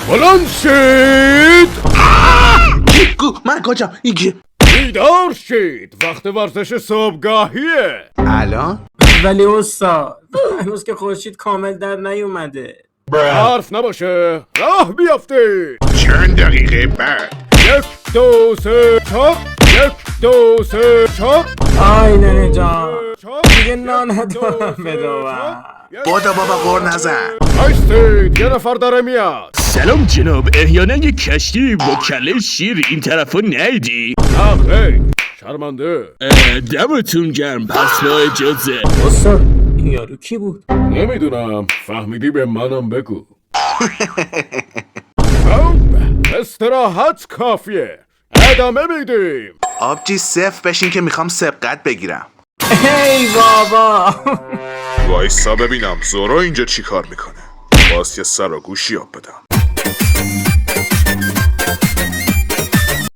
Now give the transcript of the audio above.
بلند شید. من کجا؟ ایگه بیدار شید، وقت ورزش صبحگاهیه. الان؟ ولی استاد هنوز که خورشید کامل در نیومده. حرف نباشه، راه بیافتید. چند دقیقه بعد 1 2 3 4 1 2 3 4 آی ننه جان دیگه نان ندارم بدوم. بادا بابا غور نزن. ایستید، یه نفر داره میاد. سلام جناب، احیانا یه کشتی با کله شیر این طرفا نیدی؟ خیر، شرمنده. دمتون گرم، پس با اجازه. استاد این یارو کی بود؟ نمیدونم، فهمیدی به منم بگو. خب، استراحت کافیه، ادامه میدیم. آبجی صفر بشین که میخوام سبقت بگیرم. ای بابا وایسا ببینم زورا اینجا چی کار میکنه. باز یه سر و گوشی آب بدم.